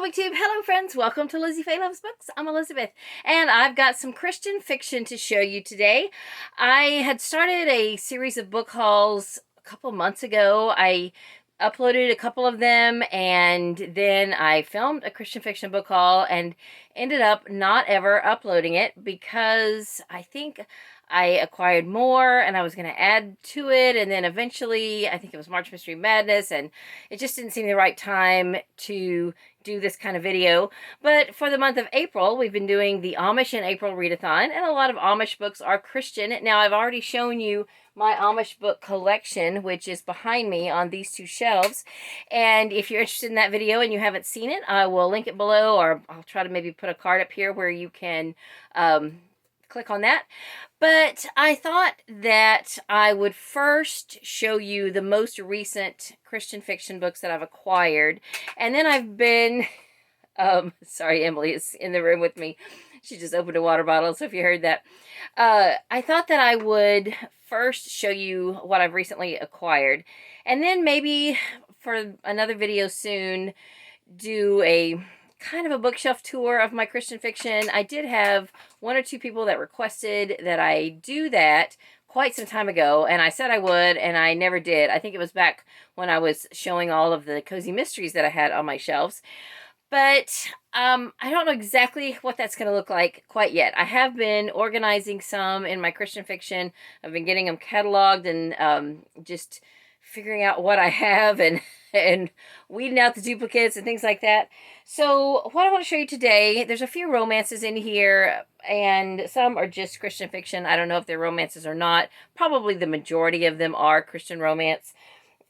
Hello BookTube, hello friends, welcome to Lizzie Faye Loves Books. I'm Elizabeth, and I've got some Christian fiction to show you today. I had started a series of book hauls a couple months ago. I uploaded a couple of them, and then I filmed a Christian fiction book haul and ended up not ever uploading it because I think I acquired more and I was going to add to it, and then eventually I think it was March Mystery Madness, and it just didn't seem the right time to do this kind of video. But for the month of April, we've been doing the Amish in April readathon, and a lot of Amish books are Christian. Now, I've already shown you my Amish book collection, which is behind me on these two shelves. And if you're interested in that video and you haven't seen it, I will link it below, or I'll try to maybe put a card up here where you can click on that. But I thought that I would first show you the most recent Christian fiction books that I've acquired. And then I've been, sorry, Emily is in the room with me. She just opened a water bottle, so if you heard that. I thought that I would first show you what I've recently acquired. And then maybe for another video soon, do a kind of a bookshelf tour of my Christian fiction. I did have one or two people that requested that I do that quite some time ago, and I said I would, and I never did. I think it was back when I was showing all of the cozy mysteries that I had on my shelves. But I don't know exactly what that's going to look like quite yet. I have been organizing some in my Christian fiction. I've been getting them cataloged and just figuring out what I have and weeding out the duplicates and things like that. So what I want to show you today, there's a few romances in here, and some are just Christian fiction. I don't know if they're romances or not. Probably the majority of them are Christian romance.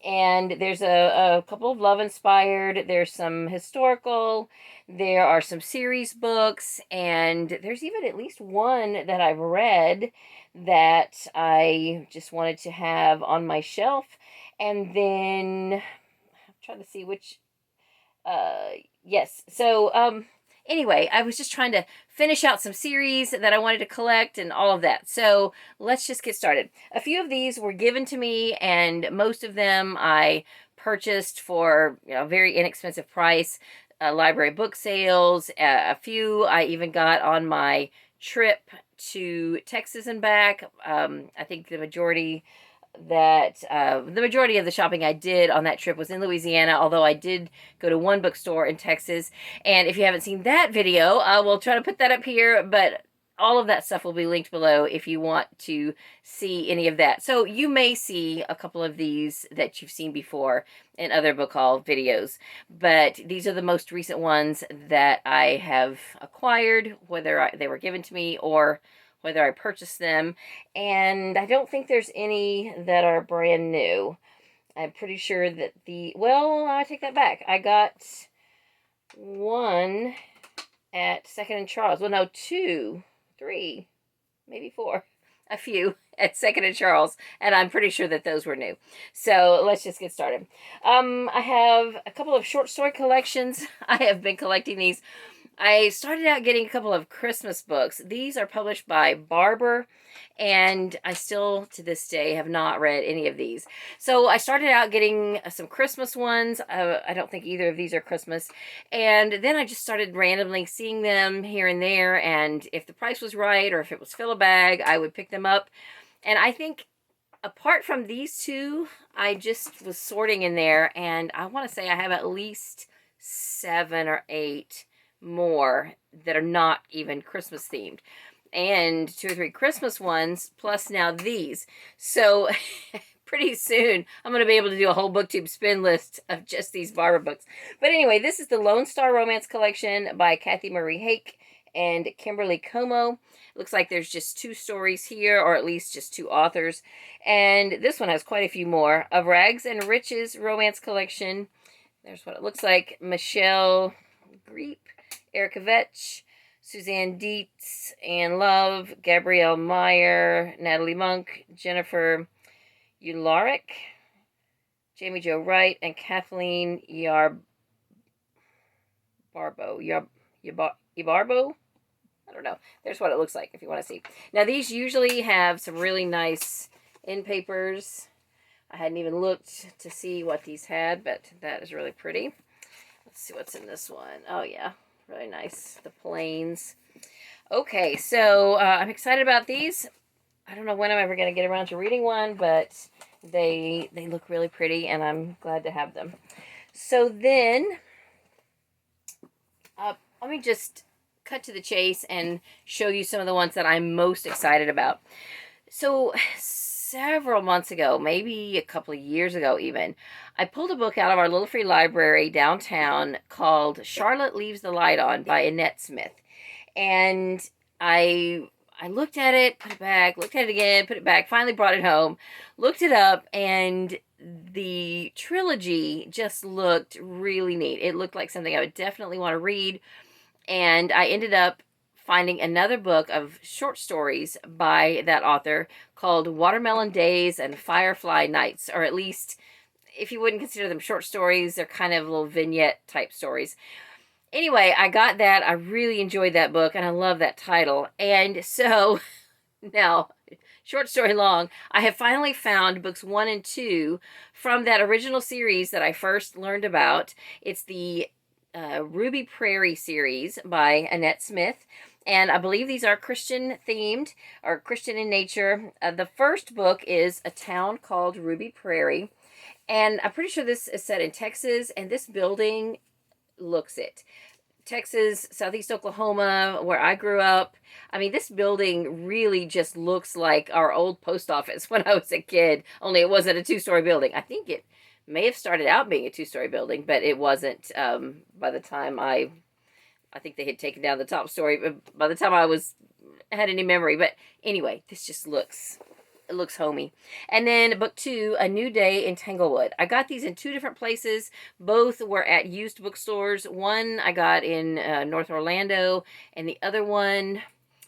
And there's a couple of love-inspired, there's some historical, there are some series books, and there's even at least one that I've read that I just wanted to have on my shelf. And then I'm trying to see which, yes. So, anyway, I was just trying to finish out some series that I wanted to collect and all of that. So let's just get started. A few of these were given to me, and most of them I purchased for a very inexpensive price. Library book sales. A few I even got on my trip to Texas and back. I think the majority of the shopping I did on that trip was in Louisiana, although I did go to one bookstore in Texas. And if you haven't seen that video, I will try to put that up here, but all of that stuff will be linked below if you want to see any of that. So you may see a couple of these that you've seen before in other book haul videos, but these are the most recent ones that I have acquired, whether they were given to me or whether I purchased them. And I don't think there's any that are brand new. I'm pretty sure that well, I take that back. I got one at Second and Charles. Well, no, two, three, maybe four. A few at Second and Charles, and I'm pretty sure that those were new. So let's just get started. I have a couple of short story collections. I have been collecting these. I started out getting a couple of Christmas books. These are published by Barber, and I still, to this day, have not read any of these. So I started out getting some Christmas ones. I don't think either of these are Christmas. And then I just started randomly seeing them here and there, and if the price was right or if it was fill a bag, I would pick them up. And I think apart from these two, I just was sorting in there, and I want to say I have at least 7 or 8 more that are not even Christmas themed, and 2 or 3 Christmas ones, plus now these. So pretty soon I'm going to be able to do a whole booktube spin list of just these Barber books. But anyway, this is the Lone Star Romance Collection by Kathy Marie Hake and Kimberly Como. It looks like there's just 2 stories here, or at least just 2 authors, and this one has quite a few more. Of Rags and Riches Romance Collection. There's what it looks like. Michelle Greep, Erica Vetch, Suzanne Dietz, Anne Love, Gabrielle Meyer, Natalie Monk, Jennifer Ularic, Jamie Jo Wright, and Kathleen Yarbarbo. Yabarbo? I don't know. There's what it looks like if you want to see. Now, these usually have some really nice end papers. I hadn't even looked to see what these had, but that is really pretty. Let's see what's in this one. Oh, yeah. Really nice. The planes. Okay, so I'm excited about these. I don't know when I'm ever going to get around to reading one, but they look really pretty, and I'm glad to have them. So then, let me just cut to the chase and show you some of the ones that I'm most excited about. So several months ago, maybe a couple of years ago even, I pulled a book out of our little free library downtown called Charlotte Leaves the Light On by Annette Smith. And I looked at it, put it back, looked at it again, put it back, finally brought it home, looked it up, and the trilogy just looked really neat. It looked like something I would definitely want to read. And I ended up finding another book of short stories by that author called Watermelon Days and Firefly Nights, or at least, if you wouldn't consider them short stories, they're kind of little vignette type stories. Anyway, I got that. I really enjoyed that book, and I love that title. And so, now, short story long, I have finally found books 1 and 2 from that original series that I first learned about. It's the Ruby Prairie series by Annette Smith. And I believe these are Christian themed or Christian in nature. The first book is A Town Called Ruby Prairie. And I'm pretty sure this is set in Texas. And this building looks it. Texas, Southeast Oklahoma, where I grew up. I mean, this building really just looks like our old post office when I was a kid. Only it wasn't a 2-story building. I think it may have started out being a 2-story building, but it wasn't by the time I think they had taken down the top story by the time I had any memory. But anyway, this just looks homey. And then book 2, A New Day in Tanglewood. I got these in 2 different places. Both were at used bookstores. One I got in North Orlando, and the other one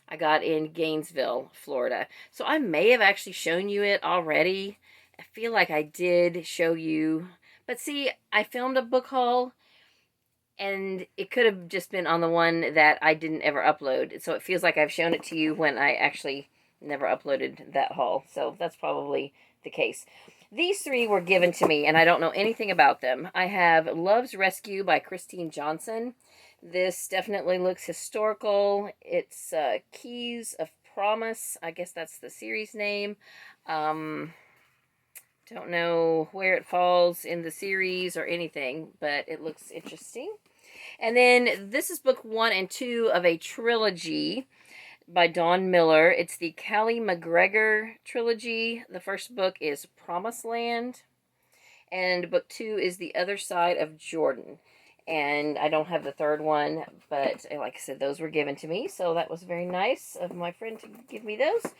I got in Gainesville, Florida. So I may have actually shown you it already. I feel like I did show you. But see, I filmed a book haul, and it could have just been on the one that I didn't ever upload. So it feels like I've shown it to you when I actually never uploaded that haul. So that's probably the case. These 3 were given to me, and I don't know anything about them. I have Love's Rescue by Christine Johnson. This definitely looks historical. It's Keys of Promise. I guess that's the series name. Don't know where it falls in the series or anything, but it looks interesting. And then this is book 1 and 2 of a trilogy by Dawn Miller. It's the Callie McGregor trilogy. The first book is Promised Land, and book 2 is The Other Side of Jordan. And I don't have the third one, but like I said, those were given to me, so that was very nice of my friend to give me those.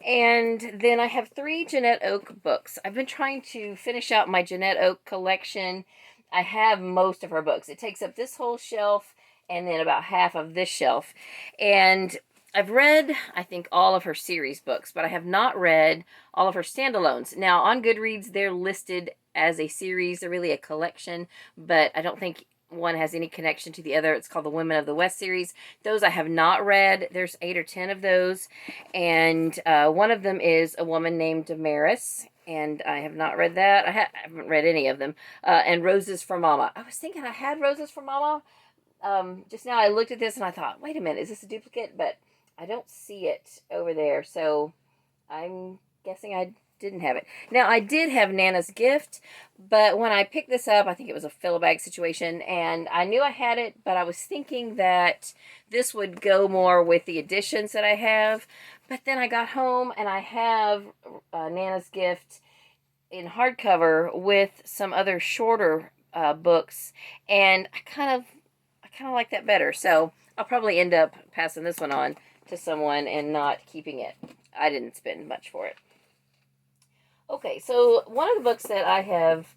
And then I have 3 Jeanette Oak books. I've been trying to finish out my Jeanette Oak collection. I have most of her books. It takes up this whole shelf and then about half of this shelf. And I've read, I think, all of her series books, but I have not read all of her standalones. Now, on Goodreads, they're listed as a series. They're really a collection, but I don't think one has any connection to the other. It's called the Women of the West series. Those I have not read. There's 8 or 10 of those, and one of them is A Woman Named Damaris, and I have not read that. I haven't read any of them. And Roses for Mama. I was thinking I had Roses for Mama. Just now I looked at this and I thought, wait a minute, is this a duplicate? But I don't see it over there, so I'm guessing I didn't have it. Now, I did have Nana's Gift, but when I picked this up, I think it was a fill-a-bag situation, and I knew I had it, but I was thinking that this would go more with the editions that I have. But then I got home, and I have Nana's Gift in hardcover with some other shorter books, and I kind of like that better. So I'll probably end up passing this one on to someone and not keeping it. I didn't spend much for it. Okay, so one of the books that I have,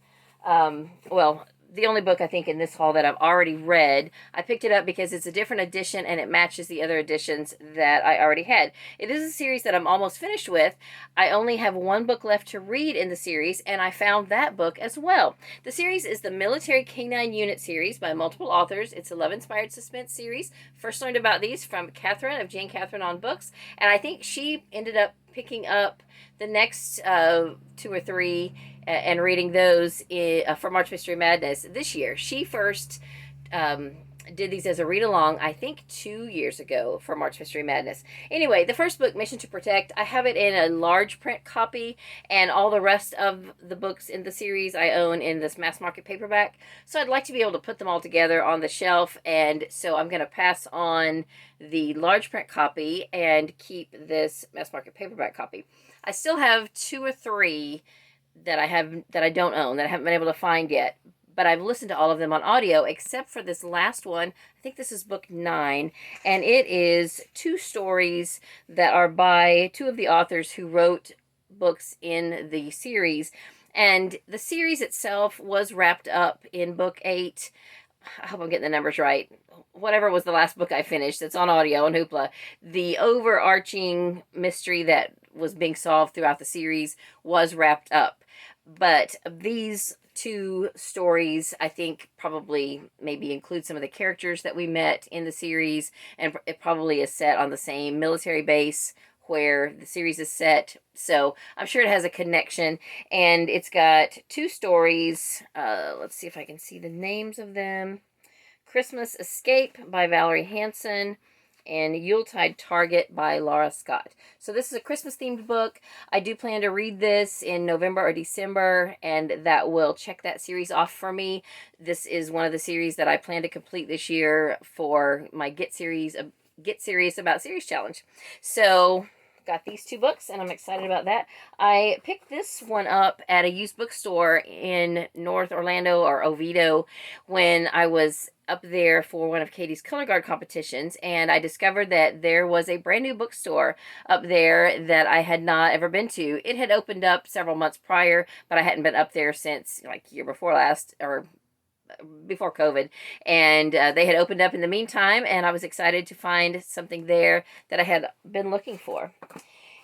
well, the only book I think in this haul that I've already read, I picked it up because it's a different edition and it matches the other editions that I already had. It is a series that I'm almost finished with. I only have 1 book left to read in the series, and I found that book as well. The series is the Military Canine Unit series by multiple authors. It's a love-inspired suspense series. First learned about these from Catherine of Jane Catherine on Books, and I think she ended up picking up the next 2 or 3 and reading those for March Mystery Madness this year. She first did these as a read-along, I think 2 years ago for March Mystery Madness. Anyway, the first book, Mission to Protect, I have it in a large print copy, and all the rest of the books in the series I own in this mass market paperback. So I'd like to be able to put them all together on the shelf, and so I'm going to pass on the large print copy and keep this mass market paperback copy. I still have 2 or 3 that I don't own, that I haven't been able to find yet. But I've listened to all of them on audio, except for this last one. I think this is book 9, and it is 2 stories that are by 2 of the authors who wrote books in the series. And the series itself was wrapped up in book 8. I hope I'm getting the numbers right. Whatever was the last book I finished, it's on audio on Hoopla. The overarching mystery that was being solved throughout the series was wrapped up. But these 2 stories, I think, probably maybe include some of the characters that we met in the series, and it probably is set on the same military base where the series is set. So I'm sure it has a connection, and it's got 2 stories. Let's see if I can see the names of them. Christmas Escape by Valerie Hanson, and Yuletide Target by Laura Scott. So this is a Christmas-themed book. I do plan to read this in November or December, and that will check that series off for me. This is one of the series that I plan to complete this year for my Get Serious About Series challenge. So got these 2 books, and I'm excited about that. I picked this one up at a used bookstore in North Orlando or Oviedo when I was up there for one of Katie's color guard competitions, and I discovered that there was a brand new bookstore up there that I had not ever been to. It had opened up several months prior, but I hadn't been up there since like year before last, or before COVID, and they had opened up in the meantime, and I was excited to find something there that I had been looking for.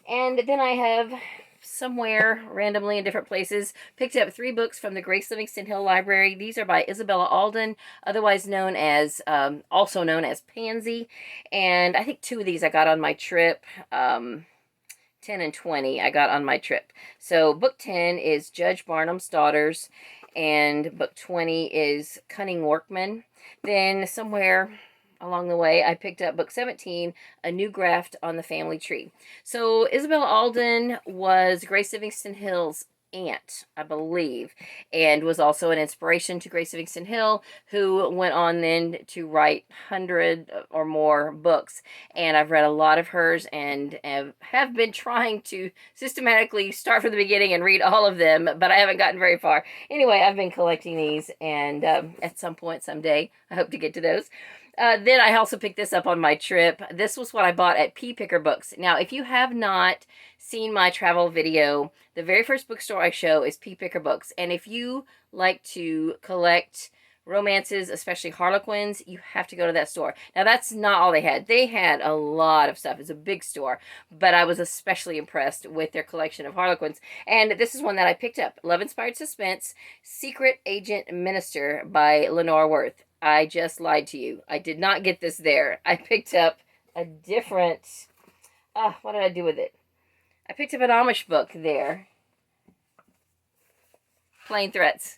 And then I have, somewhere randomly in different places, picked up 3 books from the Grace Livingston Hill Library. These are by Isabella Alden, otherwise known as, also known as Pansy, and I think 2 of these I got on my trip. 10 and 20 I got on my trip. So book 10 is Judge Barnum's Daughters, and book 20 is Cunning Workman. Then somewhere along the way, I picked up book 17, A New Graft on the Family Tree. So Isabella Alden was Grace Livingston Hill's aunt, I believe, and was also an inspiration to Grace Livingston Hill, who went on then to write 100 or more books. And I've read a lot of hers, and have been trying to systematically start from the beginning and read all of them, but I haven't gotten very far. Anyway, I've been collecting these, and at some point someday I hope to get to those. Then I also picked this up on my trip. This was what I bought at Pea Picker Books. Now, if you have not seen my travel video, the very first bookstore I show is Pea Picker Books. And if you like to collect romances, especially Harlequins, you have to go to that store. Now, that's not all they had. They had a lot of stuff. It's a big store, but I was especially impressed with their collection of Harlequins. And this is one that I picked up, Love Inspired Suspense, Secret Agent Minister by Lenore Worth. I just lied to you. I did not get this there. I picked up a different, what did I do with it? I picked up an Amish book there. Plain Threats.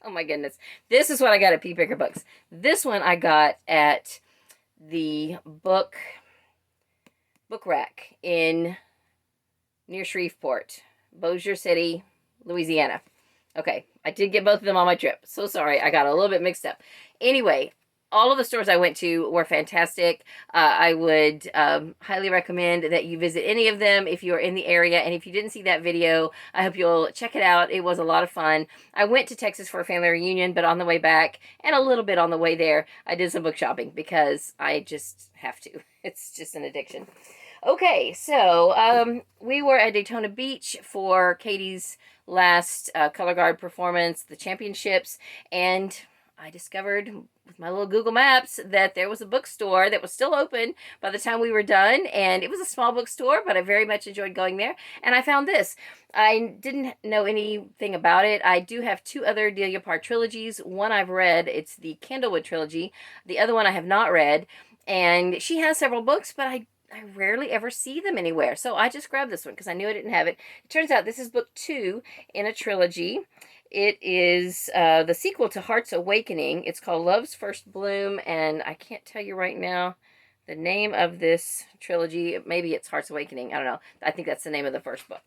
Oh my goodness. This is what I got at Pea Picker Books. This one I got at the book rack in near Shreveport, Bossier City, Louisiana. Okay, I did get both of them on my trip. So sorry, I got a little bit mixed up. Anyway, all of the stores I went to were fantastic. I would highly recommend that you visit any of them if you are in the area. And if you didn't see that video, I hope you'll check it out. It was a lot of fun. I went to Texas for a family reunion, but on the way back and a little bit on the way there, I did some book shopping because I just have to. It's just an addiction. Okay, so we were at Daytona Beach for Katie's last color guard performance, the championships, and I discovered with my little Google Maps that there was a bookstore that was still open by the time we were done, and it was a small bookstore, but I very much enjoyed going there, and I found this. I didn't know anything about it. I do have 2 other Delia Parr trilogies. One I've read, it's the Candlewood Trilogy. The other one I have not read, and she has several books, but I rarely ever see them anywhere. So I just grabbed this one because I knew I didn't have it. It turns out this is book 2 in a trilogy. It is the sequel to Heart's Awakening. It's called Love's First Bloom, and I can't tell you right now the name of this trilogy. Maybe it's Heart's Awakening. I don't know. I think that's the name of the first book.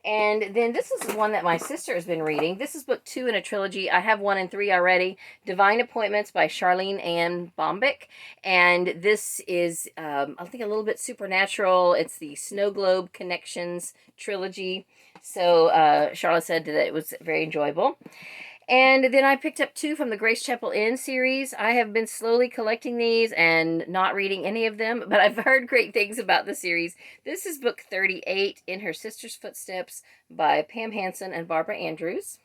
And then this is one that my sister has been reading. This is book 2 in a trilogy. I have 1 and 3 already. Divine Appointments by Charlene Ann Bombick. And this is, I think, a little bit supernatural. It's the Snow Globe Connections trilogy. So Charlotte said that it was very enjoyable. And then I picked up 2 from the Grace Chapel Inn series. I have been slowly collecting these and not reading any of them, but I've heard great things about the series. This is book 38, In Her Sister's Footsteps, by Pam Hansen and Barbara Andrews.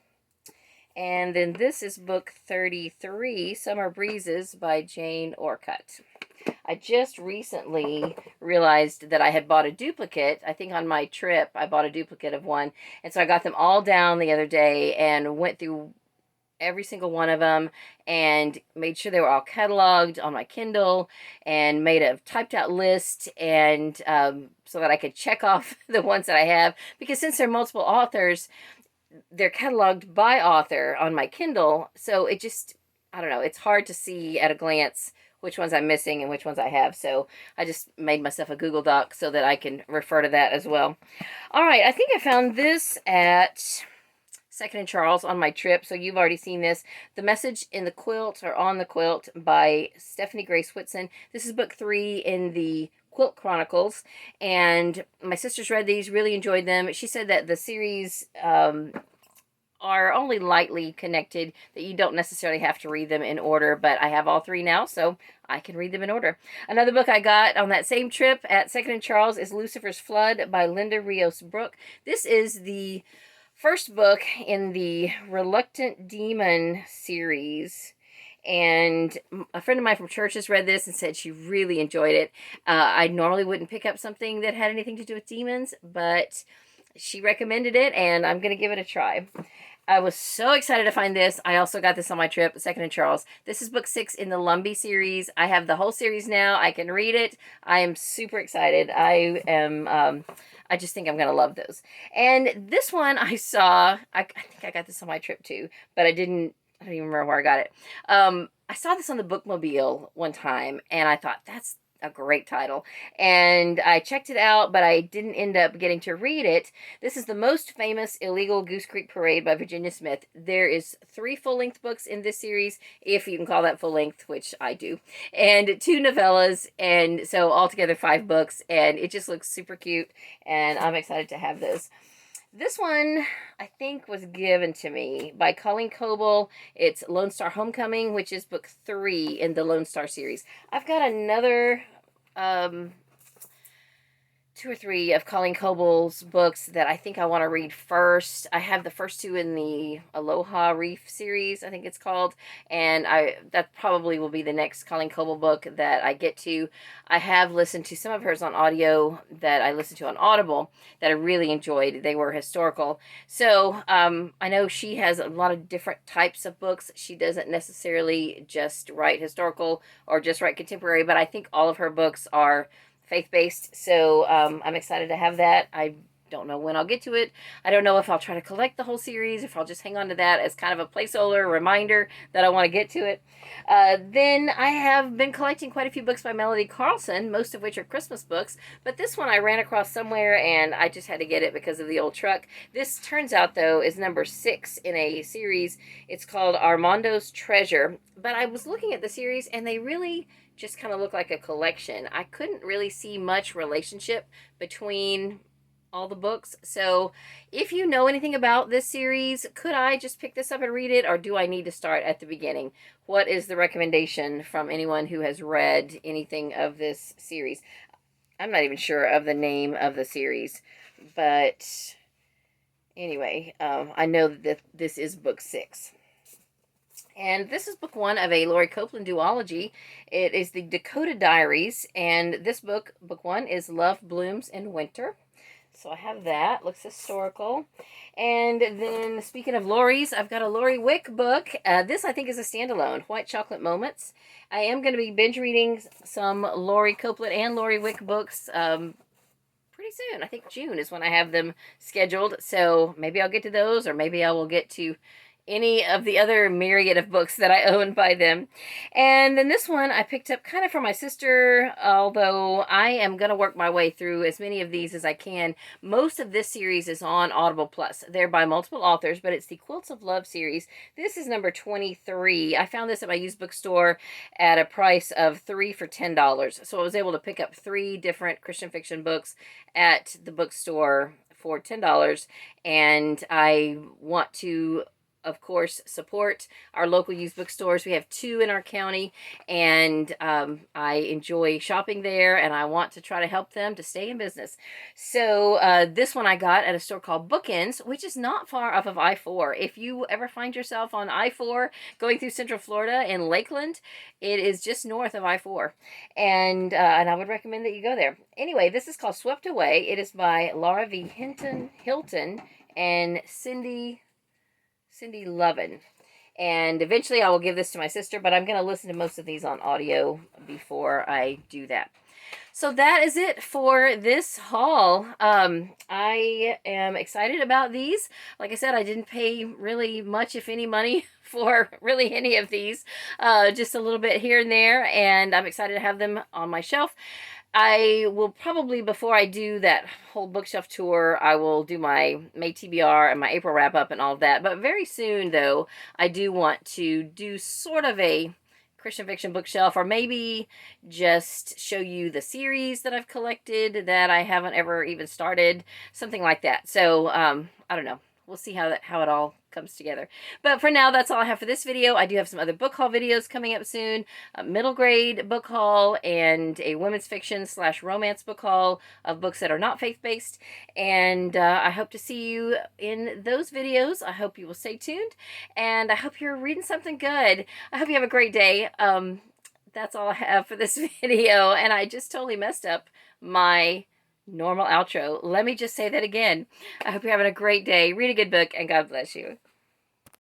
And then this is book 33, Summer Breezes, by Jane Orcutt. I just recently realized that I had bought a duplicate. I think on my trip, I bought a duplicate of one. And so I got them all down the other day and went through every single one of them and made sure they were all cataloged on my Kindle and made a typed out list, and so that I could check off the ones that I have, because since they're multiple authors, they're cataloged by author on my Kindle. So it just, I don't know, it's hard to see at a glance which ones I'm missing and which ones I have. So I just made myself a Google Doc so that I can refer to that as well. All right, I think I found this at Second and Charles on my trip, so you've already seen this. The Message in the Quilt, or On the Quilt, by Stephanie Grace Whitson. This is book 3 in the Quilt Chronicles, and my sisters read these, really enjoyed them. She said that the series are only lightly connected, that you don't necessarily have to read them in order, but I have all 3 now, so I can read them in order. Another book I got on that same trip at Second and Charles is Lucifer's Flood by Linda Rios Brooke. This is the first book in the Reluctant Demon series, and a friend of mine from church has read this and said she really enjoyed it. I normally wouldn't pick up something that had anything to do with demons, but she recommended it, and I'm going to give it a try. I was so excited to find this. I also got this on my trip, Second and Charles. This is book 6 in the Lumbee series. I have the whole series now. I can read it. I am super excited. I just think I'm going to love those. And this one I saw, I think I got this on my trip too, but I don't even remember where I got it. I saw this on the Bookmobile one time, and I thought, that's a great title. And I checked it out, but I didn't end up getting to read it. This is The Most Famous Illegal Goose Creek Parade by Virginia Smith. There is 3 full-length books in this series, if you can call that full-length, which I do, and 2 novellas, and so altogether 5 books, and it just looks super cute, and I'm excited to have those. This one, I think, was given to me by Colleen Coble. It's Lone Star Homecoming, which is book 3 in the Lone Star series. I've got another 2 or 3 of Colleen Coble's books that I think I want to read first. I have the first 2 in the Aloha Reef series, I think it's called, and that probably will be the next Colleen Coble book that I get to. I have listened to some of hers on audio that I listened to on Audible that I really enjoyed. They were historical. So I know she has a lot of different types of books. She doesn't necessarily just write historical or just write contemporary, but I think all of her books are faith-based, so I'm excited to have that. I don't know when I'll get to it. I don't know if I'll try to collect the whole series, if I'll just hang on to that as kind of a placeholder reminder that I want to get to it. Then I have been collecting quite a few books by Melody Carlson, most of which are Christmas books, but this one I ran across somewhere and I just had to get it because of the old truck. This, turns out though, is number 6 in a series. It's called Armando's Treasure, but I was looking at the series and they really just kind of look like a collection. I couldn't really see much relationship between all the books. So if you know anything about this series, could I just pick this up and read it, or do I need to start at the beginning? What is the recommendation from anyone who has read anything of this series? I'm not even sure of the name of the series, but anyway, I know that this is book 6. And this is book 1 of a Laurie Copeland duology. It is the Dakota Diaries, and this book, book 1, is Love Blooms in Winter. So I have that. Looks historical. And then, speaking of Laurie's, I've got a Laurie Wick book. This, I think, is a standalone, White Chocolate Moments. I am going to be binge reading some Laurie Copeland and Laurie Wick books pretty pretty soon. I think June is when I have them scheduled. So maybe I'll get to those, or maybe I will get to any of the other myriad of books that I own by them. And then this one I picked up kind of for my sister, although I am going to work my way through as many of these as I can. Most of this series is on Audible Plus. They're by multiple authors, but it's the Quilts of Love series. This is number 23. I found this at my used bookstore at a price of 3 for $10. So I was able to pick up 3 different Christian fiction books at the bookstore for $10. And I want to, of course, support our local used bookstores. We have 2 in our county, and I enjoy shopping there, and I want to try to help them to stay in business. So this one I got at a store called Bookends, which is not far off of I-4. If you ever find yourself on I-4 going through Central Florida in Lakeland, it is just north of I-4, and I would recommend that you go there. Anyway, this is called Swept Away. It is by Laura V. Hilton and Cindy Lovin. And eventually I will give this to my sister, but I'm going to listen to most of these on audio before I do that. So that is it for this haul. I am excited about these. Like I said, I didn't pay really much, if any, money for really any of these. Just a little bit here and there, and I'm excited to have them on my shelf. I will probably, before I do that whole bookshelf tour, I will do my May TBR and my April wrap-up and all of that. But very soon, though, I do want to do sort of a Christian fiction bookshelf, or maybe just show you the series that I've collected that I haven't ever even started, something like that. So, I don't know. We'll see how it all comes together. But for now, that's all I have for this video. I do have some other book haul videos coming up soon. A middle grade book haul and a women's fiction / romance book haul of books that are not faith-based. And I hope to see you in those videos. I hope you will stay tuned. And I hope you're reading something good. I hope you have a great day. That's all I have for this video. And I just totally messed up my normal outro. Let me just say that again. I hope you're having a great day. Read a good book, and God bless you.